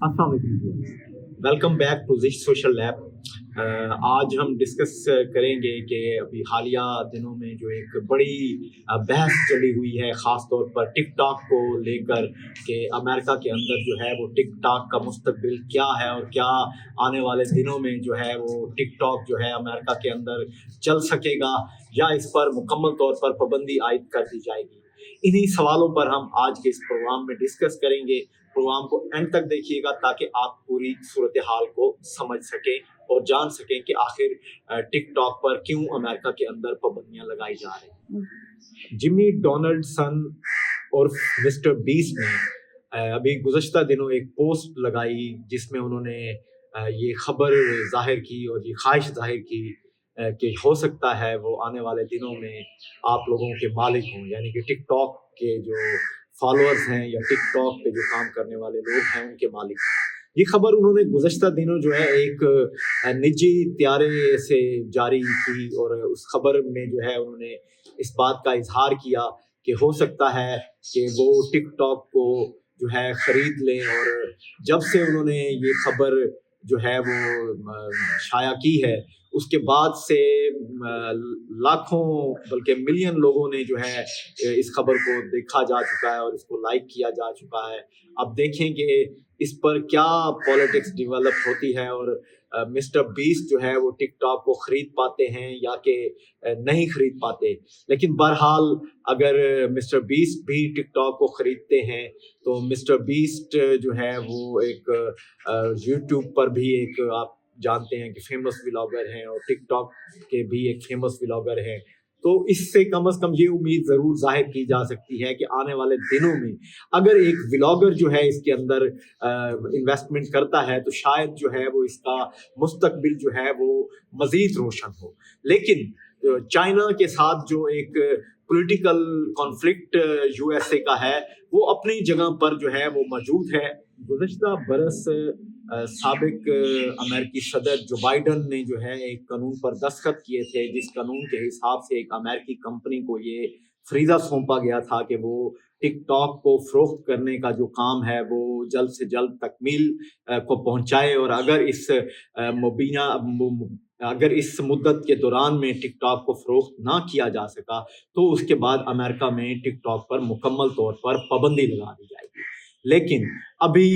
السلام علیکم، welcome back to زش سوشل لیب۔ آج ہم ڈسکس کریں گے کہ ابھی حالیہ دنوں میں جو ایک بڑی بحث چلی ہوئی ہے، خاص طور پر ٹک ٹاک کو لے کر، کہ امریکہ کے اندر جو ہے وہ ٹک ٹاک کا مستقبل کیا ہے، اور کیا آنے والے دنوں میں جو ہے وہ ٹک ٹاک جو ہے امریکہ کے اندر چل سکے گا، یا اس پر مکمل طور پر پابندی عائد کر دی جائے گی۔ انہی سوالوں پر ہم آج کے اس پروگرام میں ڈسکس کریں گے۔ پروگرام کو اینڈ تک دیکھیے گا تاکہ آپ پوری صورتحال کو سمجھ سکیں اور جان سکیں کہ آخر ٹک ٹاک پر کیوں امریکہ کے اندر پابندیاں لگائی جا رہی ہیں۔ جمی ڈونلڈسن اور مسٹر بیسٹ نے ابھی گزشتہ دنوں ایک پوسٹ لگائی جس میں انہوں نے یہ خبر ظاہر کی اور یہ خواہش ظاہر کی کہ ہو سکتا ہے وہ آنے والے دنوں میں آپ لوگوں کے مالک ہوں، یعنی کہ ٹک ٹاک کے جو فالوورز ہیں یا ٹک ٹاک پہ جو کام کرنے والے لوگ ہیں ان کے مالک۔ یہ خبر انہوں نے گزشتہ دنوں جو ہے ایک نجی طیارے سے جاری کی، اور اس خبر میں جو ہے انہوں نے اس بات کا اظہار کیا کہ ہو سکتا ہے کہ وہ ٹک ٹاک کو جو ہے خرید لیں۔ اور جب سے انہوں نے یہ خبر جو ہے وہ شائع کی ہے، اس کے بعد سے لاکھوں بلکہ ملین لوگوں نے جو ہے اس خبر کو دیکھا جا چکا ہے اور اس کو لائک کیا جا چکا ہے۔ اب دیکھیں کہ اس پر کیا پالیٹکس ڈیولپ ہوتی ہے، اور مسٹر بیسٹ جو ہے وہ ٹک ٹاک کو خرید پاتے ہیں یا کہ نہیں خرید پاتے۔ لیکن بہرحال اگر مسٹر بیسٹ بھی ٹک ٹاک کو خریدتے ہیں تو مسٹر بیسٹ جو ہے وہ ایک یوٹیوب پر بھی ایک آپ جانتے ہیں کہ فیمس ولاگر ہیں، اور ٹک ٹاک کے بھی ایک فیمس ولاگر ہیں۔ تو اس سے کم از کم یہ امید ضرور ظاہر کی جا سکتی ہے کہ آنے والے دنوں میں اگر ایک ولاگر جو ہے اس کے اندر انویسٹمنٹ کرتا ہے تو شاید جو ہے وہ اس کا مستقبل جو ہے وہ مزید روشن ہو۔ لیکن چائنا کے ساتھ جو ایک political conflict U S A کا ہے، وہ اپنی جگہ پر جو ہے وہ موجود ہے۔ گزشتہ برس سابق امریکی صدر جو بائیڈن نے جو ہے ایک قانون پر دستخط کیے تھے، جس قانون کے حساب سے ایک امریکی کمپنی کو یہ فریضہ سونپا گیا تھا کہ وہ ٹک ٹاک کو فروخت کرنے کا جو کام ہے وہ جلد سے جلد تکمیل کو پہنچائے، اور اگر اس مدت کے دوران میں ٹک ٹاک کو فروخت نہ کیا جا سکا تو اس کے بعد امریکہ میں ٹک ٹاک پر مکمل طور پر پابندی لگا دی جائے گی۔ لیکن ابھی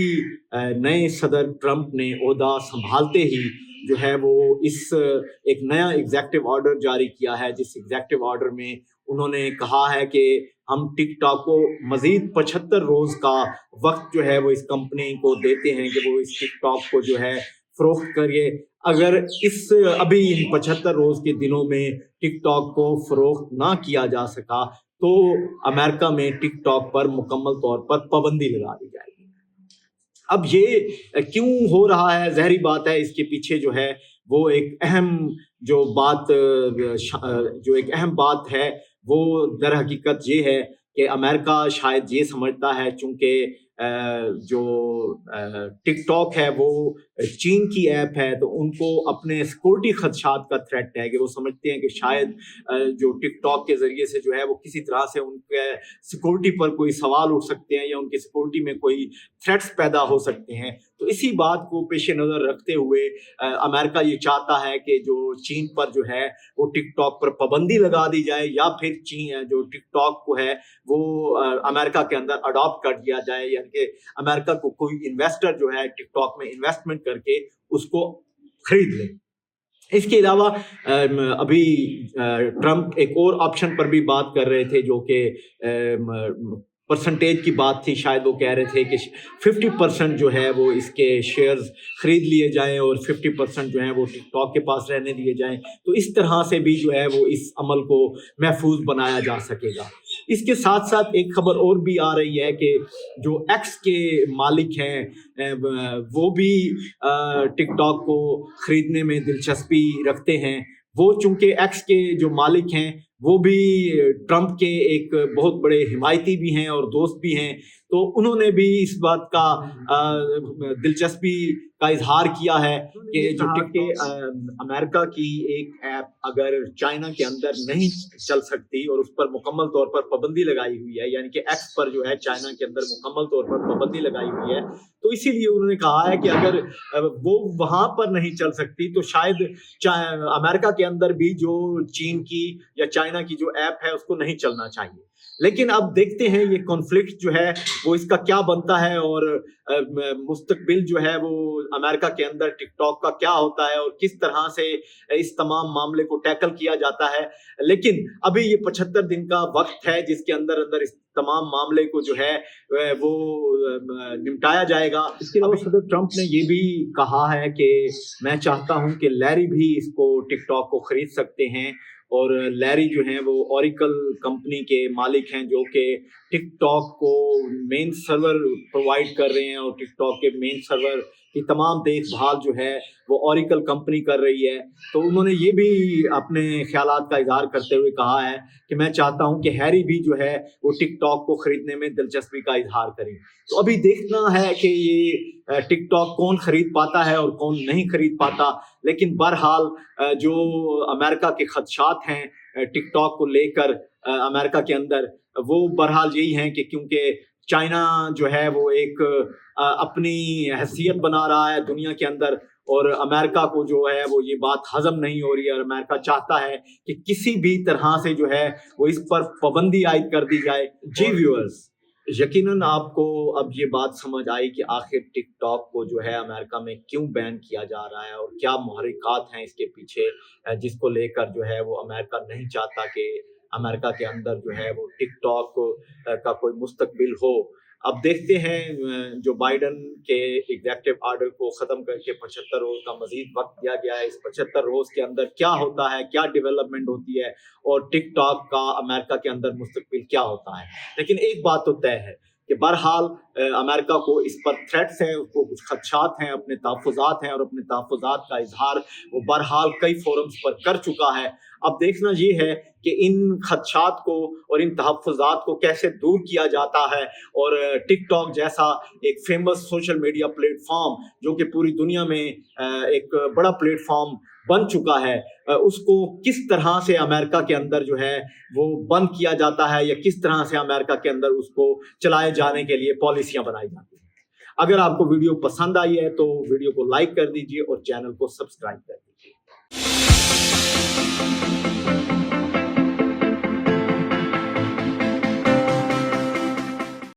نئے صدر ٹرمپ نے عہدہ سنبھالتے ہی جو ہے وہ ایک نیا ایگزیکٹو آرڈر جاری کیا ہے، جس ایگزیکٹو آرڈر میں انہوں نے کہا ہے کہ ہم ٹک ٹاک کو مزید 75 روز کا وقت جو ہے وہ اس کمپنی کو دیتے ہیں کہ وہ اس ٹک ٹاک کو جو ہے فروخت کریے۔ اگر ابھی ان 75 روز کے دنوں میں ٹک ٹاک کو فروخت نہ کیا جا سکا تو امریکہ میں ٹک ٹاک پر مکمل طور پر پابندی لگا دی جائے گی۔ اب یہ کیوں ہو رہا ہے؟ ظاہری بات ہے اس کے پیچھے جو ہے وہ ایک اہم بات ہے، وہ در حقیقت یہ ہے کہ امریکہ شاید یہ سمجھتا ہے چونکہ جو ٹک ٹاک ہے وہ چین کی ایپ ہے، تو ان کو اپنے سیکورٹی خدشات کا تھریٹ ہے، کہ وہ سمجھتے ہیں کہ شاید جو ٹک ٹاک کے ذریعے سے جو ہے وہ کسی طرح سے ان کے سیکورٹی پر کوئی سوال اٹھ سکتے ہیں یا ان کی سیکورٹی میں کوئی تھریٹس پیدا ہو سکتے ہیں۔ تو اسی بات کو پیش نظر رکھتے ہوئے امریکہ یہ چاہتا ہے کہ جو چین پر جو ہے وہ ٹک ٹاک پر پابندی لگا دی جائے، یا پھر چین جو ٹک ٹاک کو ہے وہ امریکہ کے اندر اڈاپٹ کر دیا جائے، یعنی کہ امریکہ کو کوئی انویسٹر جو ہے ٹک ٹاک میں انویسٹمنٹ کر کے اس کو خرید لے۔ اس کے علاوہ ابھی ٹرمپ ایک اور آپشن پر بھی بات کر رہے تھے، جو کہ پرسنٹیج کی بات تھی۔ شاید وہ کہہ رہے تھے کہ 50% جو ہے وہ اس کے شیئرز خرید لیے جائیں اور 50% جو ہیں وہ ٹک ٹاک کے پاس رہنے دیے جائیں، تو اس طرح سے بھی جو ہے وہ اس عمل کو محفوظ بنایا جا سکے گا۔ اس کے ساتھ ساتھ ایک خبر اور بھی آ رہی ہے کہ جو ایکس کے مالک ہیں وہ بھی ٹک ٹاک کو خریدنے میں دلچسپی رکھتے ہیں۔ وہ چونکہ ایکس کے جو مالک ہیں وہ بھی ٹرمپ کے ایک بہت بڑے حمایتی بھی ہیں اور دوست بھی ہیں، تو انہوں نے بھی اس بات کا دلچسپی کا اظہار کیا ہے کہ جو امریکہ کی ایک ایپ اگر چائنا کے اندر نہیں چل سکتی اور اس پر مکمل طور پر پابندی لگائی ہوئی ہے، یعنی کہ ایکس پر جو ہے چائنا کے اندر مکمل طور پر پابندی لگائی ہوئی ہے، تو اسی لیے انہوں نے کہا ہے کہ اگر وہ وہاں پر نہیں چل سکتی تو شاید امریکہ کے اندر بھی جو چین کی یا چائنا کی جو ایپ ہے اس کو نہیں چلنا چاہیے۔ لیکن اب دیکھتے ہیں یہ کانفلکٹ جو ہے وہ اس کا کیا بنتا ہے، اور مستقبل جو ہے وہ امریکہ کے اندر ٹک ٹاک کا کیا ہوتا ہے اور کس طرح سے اس تمام معاملے کو ٹیکل کیا جاتا ہے۔ لیکن ابھی یہ 75 دن کا وقت ہے جس کے اندر اس تمام معاملے کو جو ہے وہ نمٹایا جائے گا۔ اس کے علاوہ صدر ٹرمپ نے یہ بھی کہا ہے کہ میں چاہتا ہوں کہ لیری بھی اس کو ٹک ٹاک کو خرید سکتے ہیں، اور لیری جو ہیں وہ اوریکل کمپنی کے مالک ہیں جو کہ ٹک ٹاک کو مین سرور پرووائڈ کر رہے ہیں، اور ٹک ٹاک کے مین سرور کی تمام دیکھ بھال جو ہے وہ اوریکل کمپنی کر رہی ہے۔ تو انہوں نے یہ بھی اپنے خیالات کا اظہار کرتے ہوئے کہا ہے کہ میں چاہتا ہوں کہ ہیری بھی جو ہے وہ ٹک ٹاک کو خریدنے میں دلچسپی کا اظہار کریں۔ تو ابھی دیکھنا ہے کہ یہ ٹک ٹاک کون خرید پاتا ہے اور کون نہیں خرید پاتا، لیکن بہرحال جو امریکہ کے خدشات ہیں ٹک ٹاک کو لے کر امریکہ کے اندر، وہ بہرحال یہی ہیں کہ کیونکہ چائنا جو ہے وہ ایک اپنی حیثیت بنا رہا ہے دنیا کے اندر، اور امریکہ کو جو ہے وہ یہ بات ہضم نہیں ہو رہی ہے، اور امریکہ چاہتا ہے کہ کسی بھی طرح سے جو ہے وہ اس پر پابندی عائد کر دی جائے۔ جی ویورز، یقیناً آپ کو اب یہ بات سمجھ آئی کہ آخر ٹک ٹاک کو جو ہے امریکہ میں کیوں بین کیا جا رہا ہے اور کیا محرکات ہیں اس کے پیچھے، جس کو لے کر جو ہے وہ امریکہ نہیں چاہتا کہ امریکہ کے اندر جو ہے وہ ٹک ٹاک کا کوئی مستقبل ہو۔ اب دیکھتے ہیں جو بائیڈن کے ایگزیکٹو آرڈر کو ختم کر کے 75 روز کا مزید وقت دیا گیا ہے، اس 75 روز کے اندر کیا ہوتا ہے، کیا ڈیولپمنٹ ہوتی ہے، اور ٹک ٹاک کا امریکہ کے اندر مستقبل کیا ہوتا ہے۔ لیکن ایک بات تو طے ہے کہ بہرحال امریکہ کو اس پر تھریٹس ہیں، اس کو کچھ خدشات ہیں، اپنے تحفظات ہیں، اور اپنے تحفظات کا اظہار وہ بہرحال کئی فورمز پر کر چکا ہے۔ اب دیکھنا یہ ہے کہ ان خدشات کو اور ان تحفظات کو کیسے دور کیا جاتا ہے، اور ٹک ٹاک جیسا ایک famous social media plate form جو کہ پوری دنیا میں ایک بڑا پلیٹ فارم بن چکا ہے، اس کو کس طرح سے امریکہ کے اندر جو ہے وہ بند کیا جاتا ہے، یا کس طرح سے امریکہ کے اندر اس کو چلائے جانے کے لیے پالیسیاں بنائی جاتی ہیں۔ اگر آپ کو ویڈیو پسند آئی ہے تو ویڈیو کو لائک کر دیجئے اور چینل کو سبسکرائب کر دیجئے۔